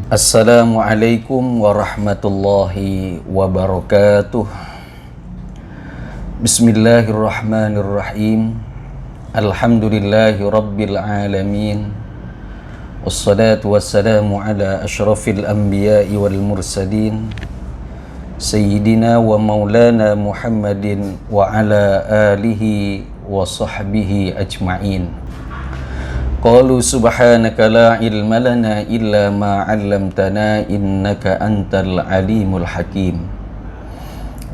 Assalamualaikum warahmatullahi wabarakatuh. Bismillahirrahmanirrahim. Alhamdulillahi rabbil alamin. Wassalatu wassalamu ala ashrafil anbiya'i wal mursalin Sayyidina wa maulana Muhammadin wa ala alihi wa sahbihi ajma'in. Qalu subhanaka la ilma lana illa ma 'allamtana innaka antal alimul hakim.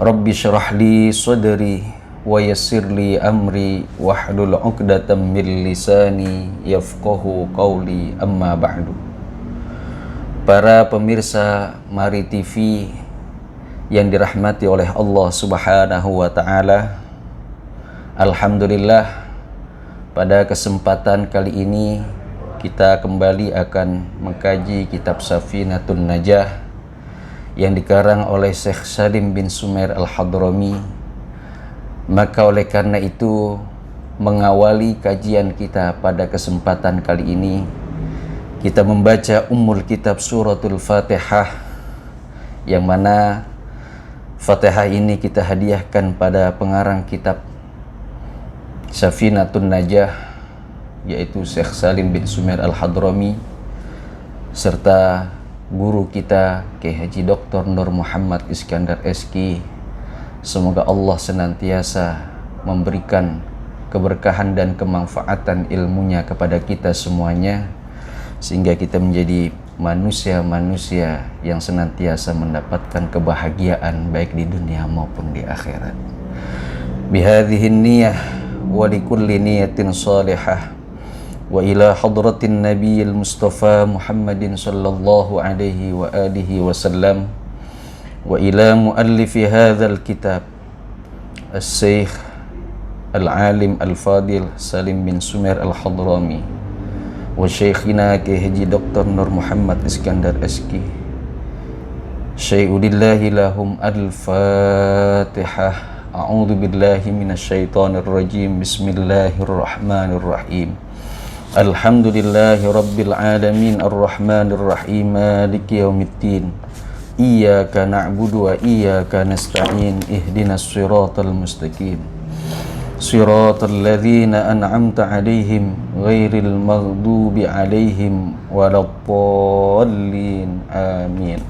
Rabbi shrah li sadri wa yassir li amri wahlul 'uqdatam min lisani yafqahu qawli, amma ba'du. Para pemirsa Mari TV yang dirahmati oleh Allah Subhanahu wa taala, alhamdulillah, pada kesempatan kali ini kita kembali akan mengkaji kitab Safinatun Najah yang dikarang oleh Syekh Salim bin Sumair Al-Hadrami. Maka oleh karena itu, mengawali kajian kita pada kesempatan kali ini, kita membaca Ummul Kitab Suratul Fatihah, yang mana Fatihah ini kita hadiahkan pada pengarang kitab Safinatun Najah, yaitu Syekh Salim bin Sumair Al-Hadrami, serta guru kita Kiai Haji Dr. Nur Muhammad Iskandar SK. Semoga Allah senantiasa memberikan keberkahan dan kemanfaatan ilmunya kepada kita semuanya, sehingga kita menjadi manusia-manusia yang senantiasa mendapatkan kebahagiaan baik di dunia maupun di akhirat. Bihadhihin niyah wa likulli niyatin salihah wa ila hadratin nabiyil mustafa Muhammadin sallallahu alaihi wa alihi wasallam wa ila muallifi hadzal kitab as-Syekh al-Alim al-Fadil Salim bin Sumair Al-Hadrami wa Syekhina Kiai Haji Dr. Nur Muhammad Iskandar SK. Syai'udillahi lahum al-Fatihah. A'udzu billahi minasyaitonir rajim. Bismillahirrahmanirrahim. Alhamdulillahi rabbil alamin arrahmanir rahim maliki yaumiddin. Iyyaka na'budu wa iyyaka nasta'in. Ihdinas siratal mustaqim. Siratal ladzina an'amta 'alaihim ghairil maghdubi 'alaihim waladdallin. Amin.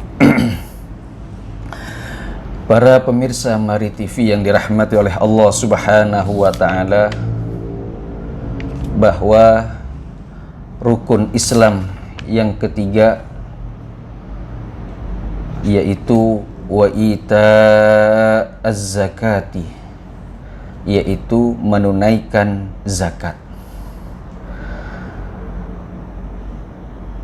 Para pemirsa Mari TV yang dirahmati oleh Allah Subhanahu wa taala, bahwa rukun Islam yang ketiga yaitu wa ita az-zakati, yaitu menunaikan zakat.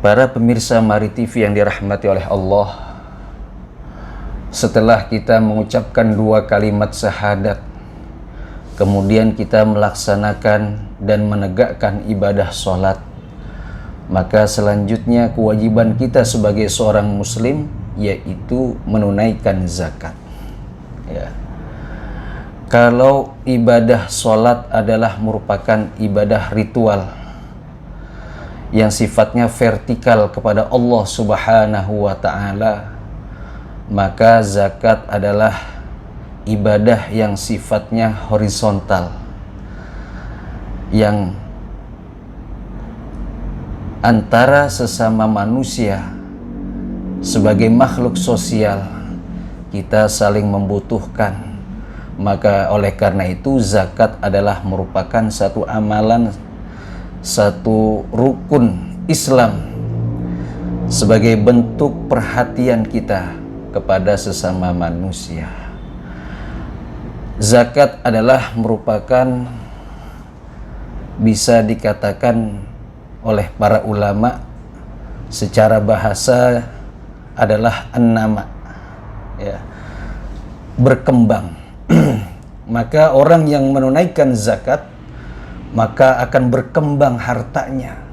Para pemirsa Mari TV yang dirahmati oleh Allah, setelah kita mengucapkan dua kalimat syahadat, kemudian kita melaksanakan dan menegakkan ibadah sholat, maka selanjutnya kewajiban kita sebagai seorang muslim yaitu menunaikan zakat. Ya. Kalau ibadah sholat adalah merupakan ibadah ritual yang sifatnya vertikal kepada Allah Subhanahu wa ta'ala, maka zakat adalah ibadah yang sifatnya horizontal, yang antara sesama manusia sebagai makhluk sosial kita saling membutuhkan. Maka oleh karena itu zakat adalah merupakan satu amalan, satu rukun Islam sebagai bentuk perhatian kita kepada sesama manusia. Zakat adalah merupakan, bisa dikatakan oleh para ulama secara bahasa adalah an-nama, ya, berkembang. Maka orang yang menunaikan zakat maka akan berkembang hartanya.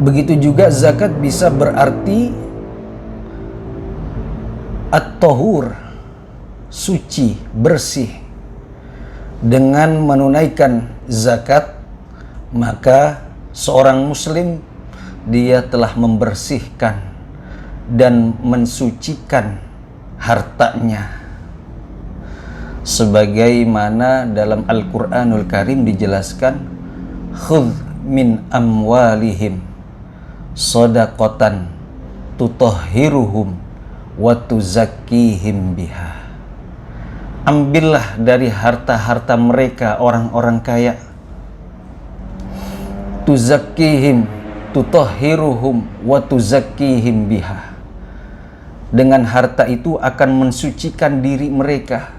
Begitu juga zakat bisa berarti at-tahur, suci, bersih. Dengan menunaikan zakat, maka seorang muslim dia telah membersihkan dan mensucikan hartanya, sebagaimana dalam Al-Qur'anul Karim dijelaskan, khudh min amwalihim shadaqatan tutahhiruhum wa tuzakkihim biha. Ambillah dari harta-harta mereka orang-orang kaya, tuzakkihim tutahhiruhum wa tuzakkihim biha. Dengan harta itu akan mensucikan diri mereka,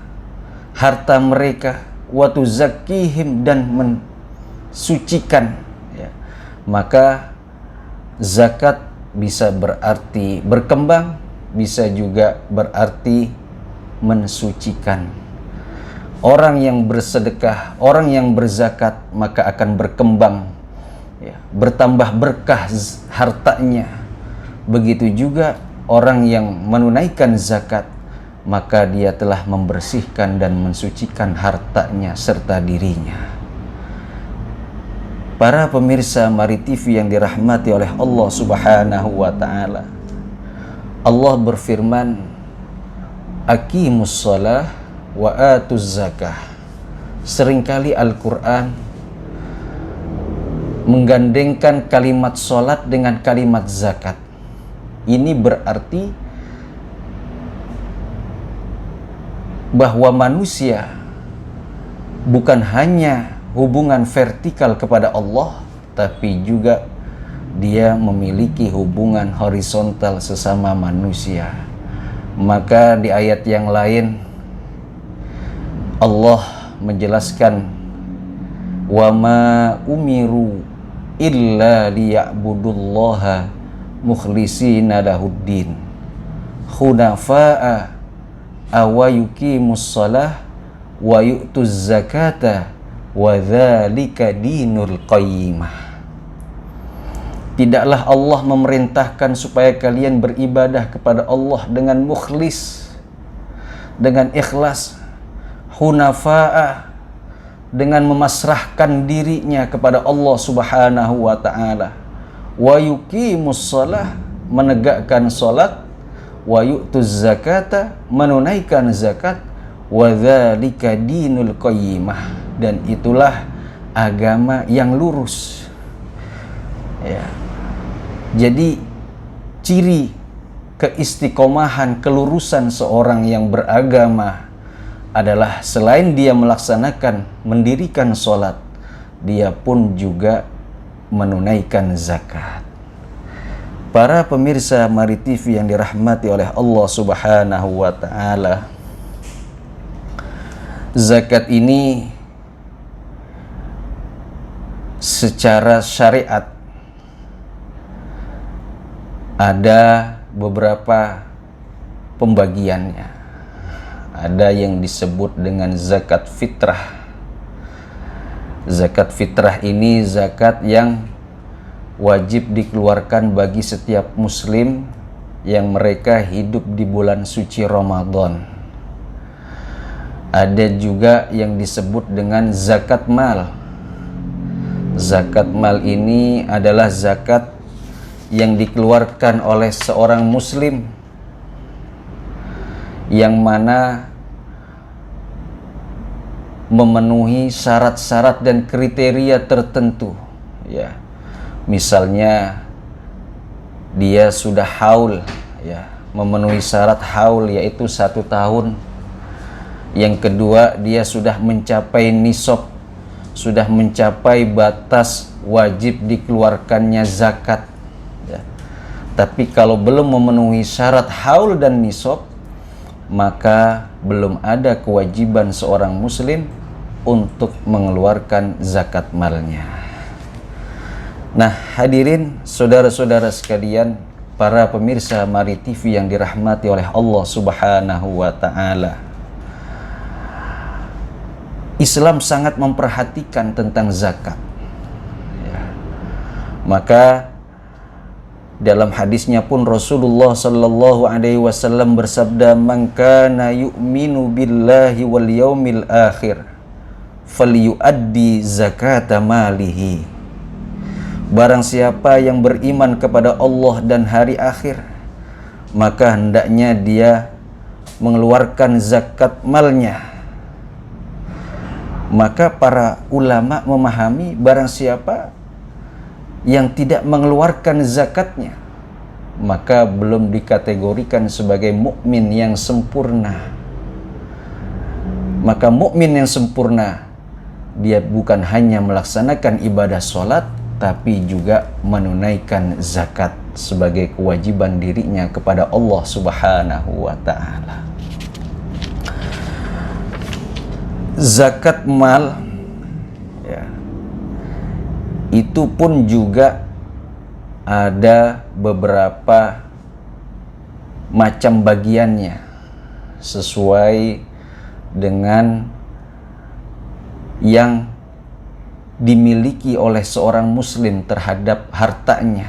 harta mereka, wa tuzakkihim, dan mensucikan, ya. Maka zakat bisa berarti berkembang, bisa juga berarti mensucikan. Orang yang bersedekah, orang yang berzakat, maka akan berkembang, ya, bertambah berkah hartanya. Begitu juga orang yang menunaikan zakat, maka dia telah membersihkan dan mensucikan hartanya serta dirinya. Para pemirsa Mari TV yang dirahmati oleh Allah Subhanahu wa Ta'ala, Allah berfirman, aqimus shalah wa atuz zakah. Seringkali Al-Quran menggandengkan kalimat sholat dengan kalimat zakat. Ini berarti bahwa manusia bukan hanya hubungan vertikal kepada Allah, tapi juga dia memiliki hubungan horizontal sesama manusia. Maka di ayat yang lain Allah menjelaskan, wa ma umiru illa liya'budullaha mukhlishina lahuddin hunafa'a awa yuqimus shalah wa yu'tuz zakata wa dzalika dinul qayyimah. Tidaklah Allah memerintahkan supaya kalian beribadah kepada Allah dengan mukhlis, dengan ikhlas, hunafa'a, dengan memasrahkan dirinya kepada Allah Subhanahu wa Ta'ala, wa yuqimus shalah, menegakkan salat, wa yu'tuz zakata, menunaikan zakat, wa dzalika dinul qayyimah, dan itulah agama yang lurus, ya. Jadi ciri keistiqomahan, kelurusan seorang yang beragama adalah selain dia melaksanakan, mendirikan sholat, dia pun juga menunaikan zakat. Para pemirsa Mari TV yang dirahmati oleh Allah Subhanahu wa Ta'ala, zakat ini secara syariat ada beberapa pembagiannya. Ada yang disebut dengan zakat fitrah. Zakat fitrah ini zakat yang wajib dikeluarkan bagi setiap muslim yang mereka hidup di bulan suci Ramadan. Ada juga yang disebut dengan zakat mal. Zakat mal ini adalah zakat yang dikeluarkan oleh seorang muslim yang mana memenuhi syarat-syarat dan kriteria tertentu, ya. Misalnya dia sudah haul, ya, memenuhi syarat haul yaitu 1 tahun. Yang kedua, dia sudah mencapai nisab, sudah mencapai batas wajib dikeluarkannya zakat, ya. Tapi kalau belum memenuhi syarat haul dan nisab, maka belum ada kewajiban seorang muslim untuk mengeluarkan zakat malnya. Nah, hadirin saudara-saudara sekalian, para pemirsa Mari TV yang dirahmati oleh Allah Subhanahu wa Ta'ala, Islam sangat memperhatikan tentang zakat, ya. Maka dalam hadisnya pun Rasulullah sallallahu alaihi wasallam bersabda, "Man kana yu'minu billahi wal yaumil akhir falyuaddi zakata malihi Barang siapa yang beriman kepada Allah dan hari akhir, maka hendaknya dia mengeluarkan zakat malnya. Maka para ulama memahami barang siapa yang tidak mengeluarkan zakatnya, maka belum dikategorikan sebagai mukmin yang sempurna. Maka mukmin yang sempurna, dia bukan hanya melaksanakan ibadah sholat, tapi juga menunaikan zakat sebagai kewajiban dirinya kepada Allah Subhanahu wa ta'ala. Zakat mal, ya, itu pun juga ada beberapa macam bagiannya sesuai dengan yang dimiliki oleh seorang muslim terhadap hartanya,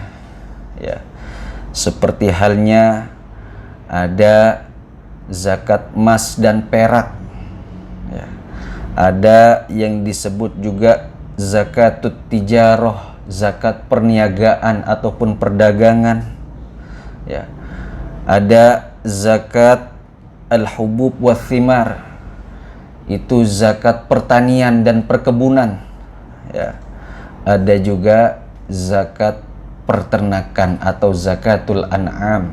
ya. Seperti halnya ada zakat emas dan perak, ya. Ada yang disebut juga zakatut tijarah, zakat perniagaan ataupun perdagangan, ya. Ada zakat al-hubub wa thimar, itu zakat pertanian dan perkebunan, ya. Ada juga zakat peternakan atau zakatul an'am.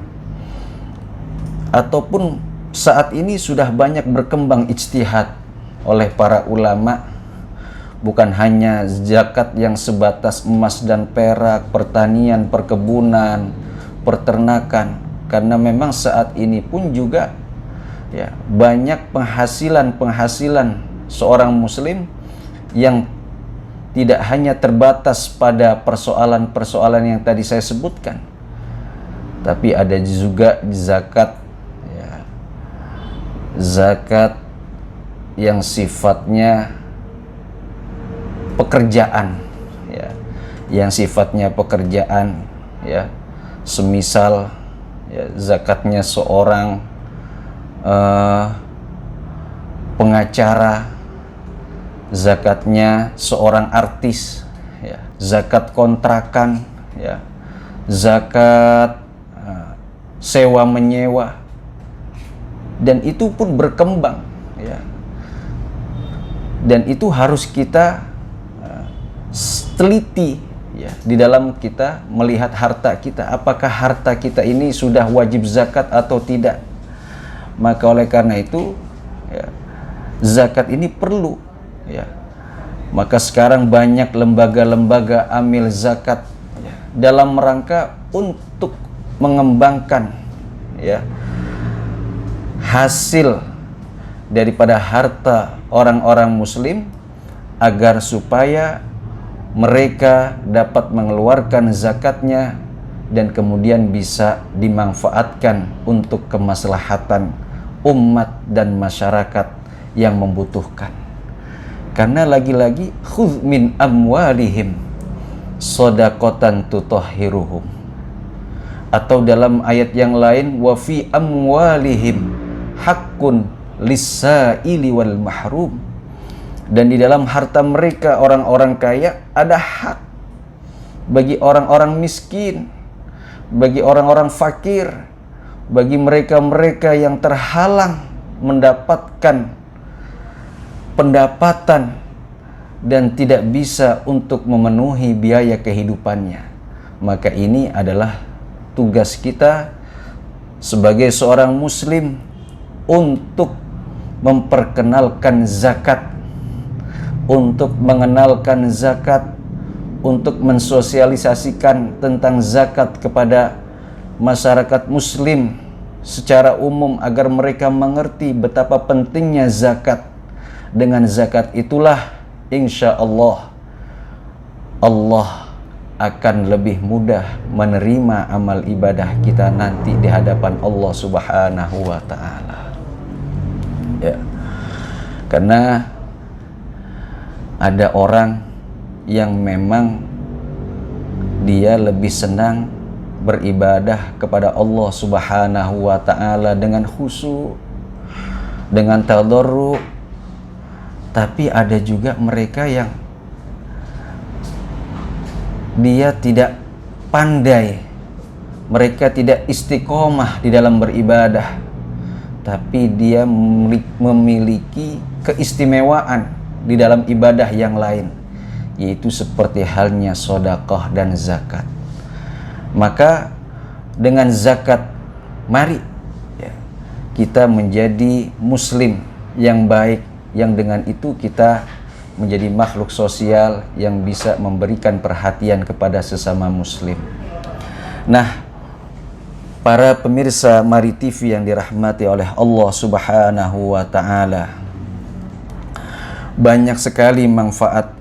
Ataupun saat ini sudah banyak berkembang ijtihad oleh para ulama, bukan hanya zakat yang sebatas emas dan perak, pertanian, perkebunan, peternakan, karena memang saat ini pun juga, ya, banyak penghasilan seorang muslim yang tidak hanya terbatas pada persoalan-persoalan yang tadi saya sebutkan, tapi ada juga zakat, ya, zakat yang sifatnya pekerjaan, ya, yang sifatnya pekerjaan, ya, semisal, ya, zakatnya seorang pengacara, zakatnya seorang artis, ya, zakat kontrakan, ya, zakat sewa menyewa, dan itu pun berkembang, ya. Dan itu harus kita teliti, ya, di dalam kita melihat harta kita, apakah harta kita ini sudah wajib zakat atau tidak. Maka oleh karena itu, ya, zakat ini perlu, ya. Maka sekarang banyak lembaga-lembaga amil zakat, ya, dalam rangka untuk mengembangkan, ya, hasil daripada harta orang-orang muslim, agar supaya mereka dapat mengeluarkan zakatnya dan kemudian bisa dimanfaatkan untuk kemaslahatan umat dan masyarakat yang membutuhkan. Karena lagi-lagi khudz min amwalihim shadaqatan tutahhiruhum, atau dalam ayat yang lain wa fi amwalihim haqqun lis-sa'ili wal mahrum, dan di dalam harta mereka orang-orang kaya ada hak bagi orang-orang miskin, bagi orang-orang fakir, bagi mereka-mereka yang terhalang mendapatkan pendapatan dan tidak bisa untuk memenuhi biaya kehidupannya. Maka ini adalah tugas kita sebagai seorang muslim untuk memperkenalkan zakat, untuk mengenalkan zakat, untuk mensosialisasikan tentang zakat kepada masyarakat muslim secara umum agar mereka mengerti betapa pentingnya zakat. Dengan zakat itulah insya Allah akan lebih mudah menerima amal ibadah kita nanti di hadapan Allah Subhanahu wa ta'ala, ya. Karena ada orang yang memang dia lebih senang beribadah kepada Allah Subhanahu wa ta'ala dengan khusyuk, dengan tadarru. Tapi ada juga mereka yang dia tidak pandai, mereka tidak istiqomah di dalam beribadah, tapi dia memiliki keistimewaan di dalam ibadah yang lain, yaitu seperti halnya sedekah dan zakat. Maka dengan zakat, mari ya, kita menjadi muslim yang baik, yang dengan itu kita menjadi makhluk sosial yang bisa memberikan perhatian kepada sesama muslim. Nah, para pemirsa Mari TV yang dirahmati oleh Allah Subhanahu wa Ta'ala, banyak sekali manfaat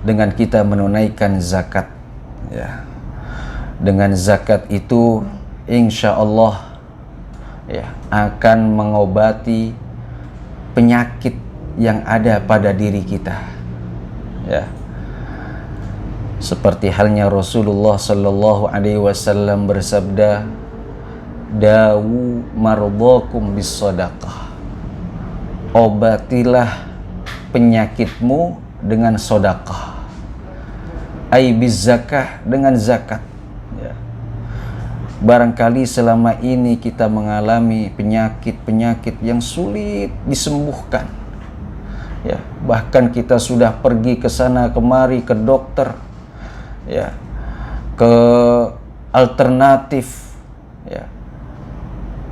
dengan kita menunaikan zakat ya. Dengan zakat itu insya Allah ya, akan mengobati penyakit yang ada pada diri kita ya. Seperti halnya Rasulullah sallallahu alaihi wasallam bersabda, dawu mardakum bis shadaqah, obatilah penyakitmu dengan sedekah, ai biz zakah, dengan zakat ya. Barangkali selama ini kita mengalami penyakit-penyakit yang sulit disembuhkan ya, bahkan kita sudah pergi ke sana kemari, ke dokter ya, ke alternatif ya,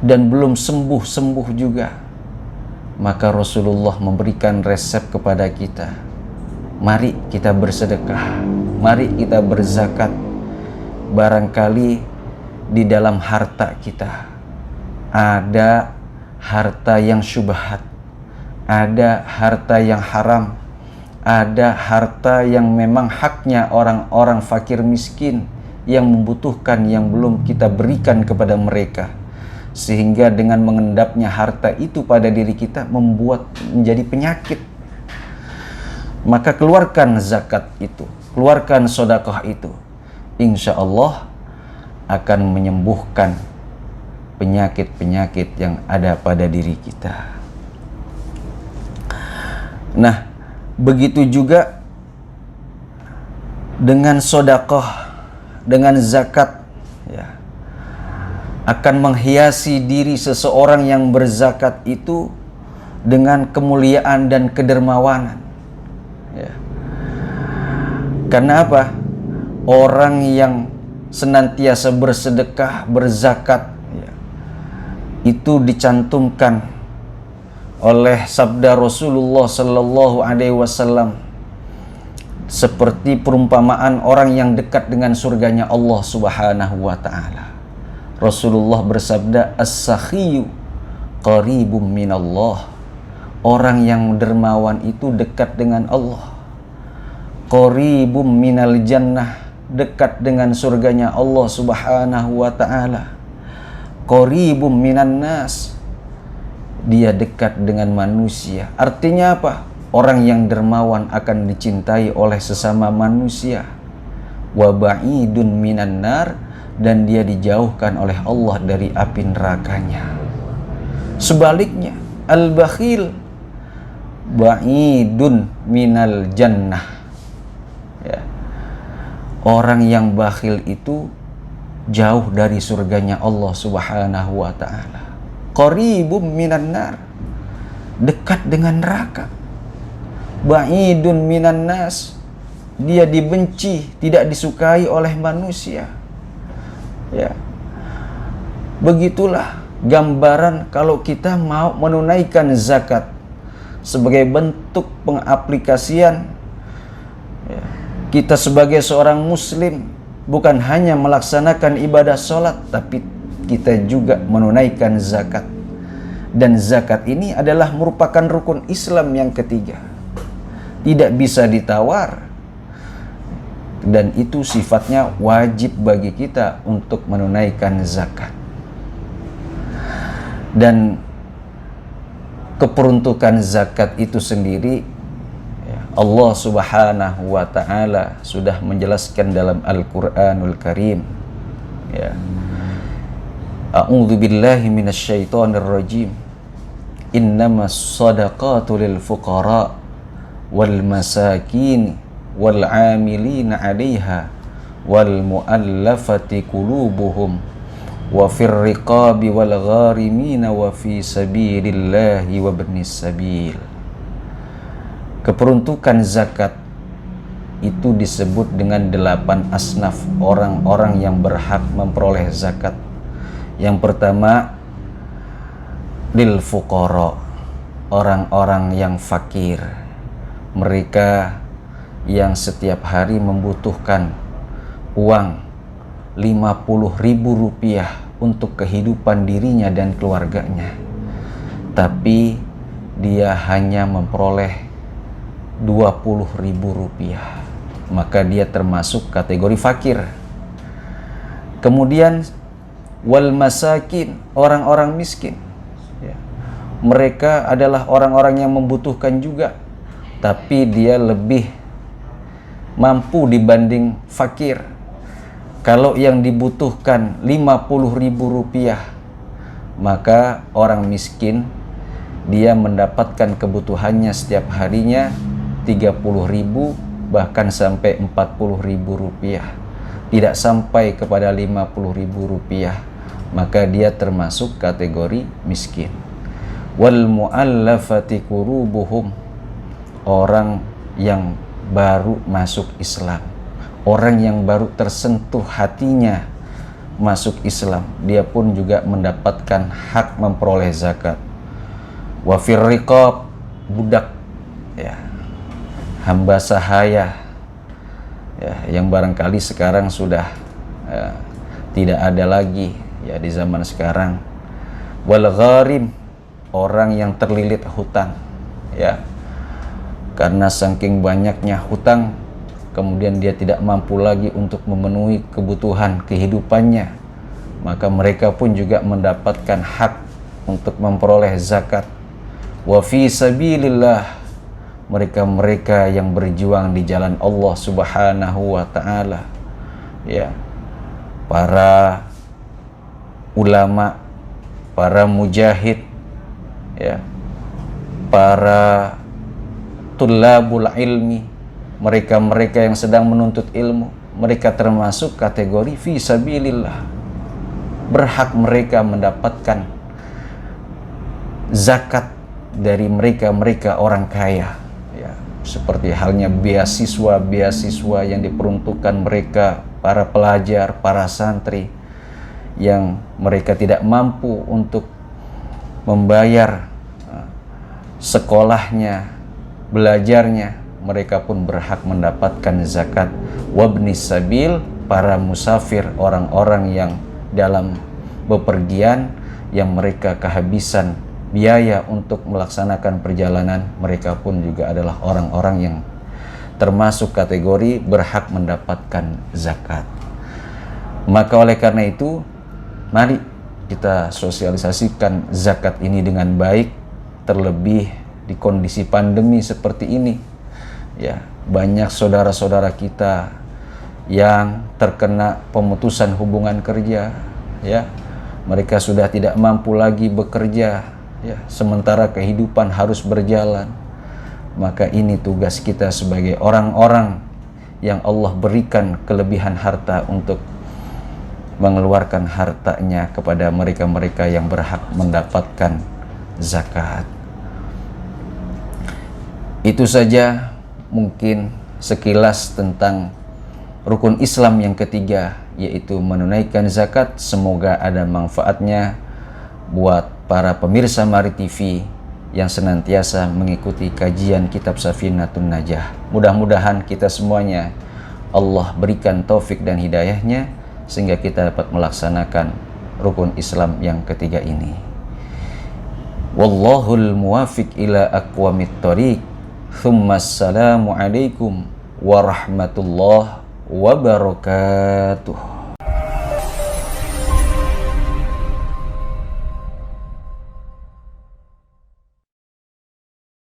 dan belum sembuh-sembuh juga. Maka Rasulullah memberikan resep kepada kita, mari kita bersedekah, mari kita berzakat. Barangkali di dalam harta kita ada harta yang syubhat, ada harta yang haram, ada harta yang memang haknya orang-orang fakir miskin yang membutuhkan, yang belum kita berikan kepada mereka, sehingga dengan mengendapnya harta itu pada diri kita membuat menjadi penyakit. Maka keluarkan zakat itu, keluarkan sedekah itu, insya Allah akan menyembuhkan penyakit-penyakit yang ada pada diri kita. Nah, begitu juga dengan sedekah, dengan zakat ya, akan menghiasi diri seseorang yang berzakat itu dengan kemuliaan dan kedermawanan ya. Karena apa? Orang yang senantiasa bersedekah, berzakat ya, itu dicantumkan oleh sabda Rasulullah sallallahu alaihi wasallam seperti perumpamaan orang yang dekat dengan surganya Allah Subhanahu wa Ta'ala. Rasulullah bersabda, as-sakhiyyu qaribum minallah, orang yang dermawan itu dekat dengan Allah. Qaribum minal jannah, dekat dengan surganya Allah Subhanahu wa Ta'ala. Qaribum minan nas, dia dekat dengan manusia. Artinya apa? Orang yang dermawan akan dicintai oleh sesama manusia. Wa ba'idun minan nar, dan dia dijauhkan oleh Allah dari api nerakanya. Sebaliknya, al-bakhil ba'idun minal jannah ya. Orang yang bakhil itu jauh dari surganya Allah Subhanahu wa Ta'ala. Qaribum minan nar, dekat dengan neraka. Ba'idun minan nas, dia dibenci, tidak disukai oleh manusia ya. Begitulah gambaran kalau kita mau menunaikan zakat sebagai bentuk pengaplikasian ya. Kita sebagai seorang muslim bukan hanya melaksanakan ibadah sholat, tapi kita juga menunaikan zakat. Dan zakat ini adalah merupakan rukun Islam yang ketiga, tidak bisa ditawar, dan itu sifatnya wajib bagi kita untuk menunaikan zakat. Dan keperuntukan zakat itu sendiri Allah Subhanahu wa Ta'ala sudah menjelaskan dalam Al-Quranul Karim ya. A'udzu billahi minasyaitonir rajim. Innamas shadaqatu lil fuqara wal masakin wal 'amilina 'alaiha wal mu'allafati qulubuhum wa fir riqabi wal gharimina wa fi sabilillahi wa ibnis sabil. Keperuntukan zakat itu disebut dengan 8 asnaf orang-orang yang berhak memperoleh zakat. Yang pertama, lil fuqara, orang-orang yang fakir, mereka yang setiap hari membutuhkan uang 50.000 rupiah untuk kehidupan dirinya dan keluarganya, tapi dia hanya memperoleh 20.000 rupiah, maka dia termasuk kategori fakir. Kemudian wal masakin, orang-orang miskin, ya. Mereka adalah orang-orang yang membutuhkan juga, tapi dia lebih mampu dibanding fakir. Kalau yang dibutuhkan 50.000 rupiah, maka orang miskin dia mendapatkan kebutuhannya setiap harinya 30.000 bahkan sampai 40.000 rupiah, tidak sampai kepada 50.000 rupiah, maka dia termasuk kategori miskin. Wal mu'allafati qulubuhum, orang yang baru masuk Islam, orang yang baru tersentuh hatinya masuk Islam, dia pun juga mendapatkan hak memperoleh zakat. Wa fir riqab, budak, ya, hamba sahaya, ya, yang barangkali sekarang sudah tidak ada lagi, ya, di zaman sekarang. Wal gharim, orang yang terlilit hutang, ya, karena saking banyaknya hutang, kemudian dia tidak mampu lagi untuk memenuhi kebutuhan kehidupannya, maka mereka pun juga mendapatkan hak untuk memperoleh zakat. Wa fi sabilillah, mereka-mereka yang berjuang di jalan Allah Subhanahu wa taala, ya, para ulama, para mujahid, ya, para tullabul ilmi, mereka-mereka yang sedang menuntut ilmu, mereka termasuk kategori fi sabilillah. Berhak mereka mendapatkan zakat dari mereka-mereka orang kaya, ya, seperti halnya beasiswa yang diperuntukkan mereka, para pelajar, para santri yang mereka tidak mampu untuk membayar sekolahnya, belajarnya, mereka pun berhak mendapatkan zakat. Wabnis sabil, para musafir, orang-orang yang dalam bepergian, yang mereka kehabisan biaya untuk melaksanakan perjalanan, mereka pun juga adalah orang-orang yang termasuk kategori berhak mendapatkan zakat. Maka oleh karena itu, mari kita sosialisasikan zakat ini dengan baik, terlebih di kondisi pandemi seperti ini, ya, banyak saudara-saudara kita yang terkena pemutusan hubungan kerja, ya, mereka sudah tidak mampu lagi bekerja, ya, sementara kehidupan harus berjalan. Maka ini tugas kita sebagai orang-orang yang Allah berikan kelebihan harta untuk mengeluarkan hartanya kepada mereka-mereka yang berhak mendapatkan zakat. Itu saja mungkin sekilas tentang rukun Islam yang ketiga, yaitu menunaikan zakat. Semoga ada manfaatnya buat para pemirsa Mari TV yang senantiasa mengikuti kajian kitab Safinatun Najah. Mudah-mudahan kita semuanya Allah berikan taufik dan hidayahnya sehingga kita dapat melaksanakan rukun Islam yang ketiga ini. Wallahul muwafiq ila aqwamit thoriq. Assalamualaikum warahmatullahi wabarakatuh.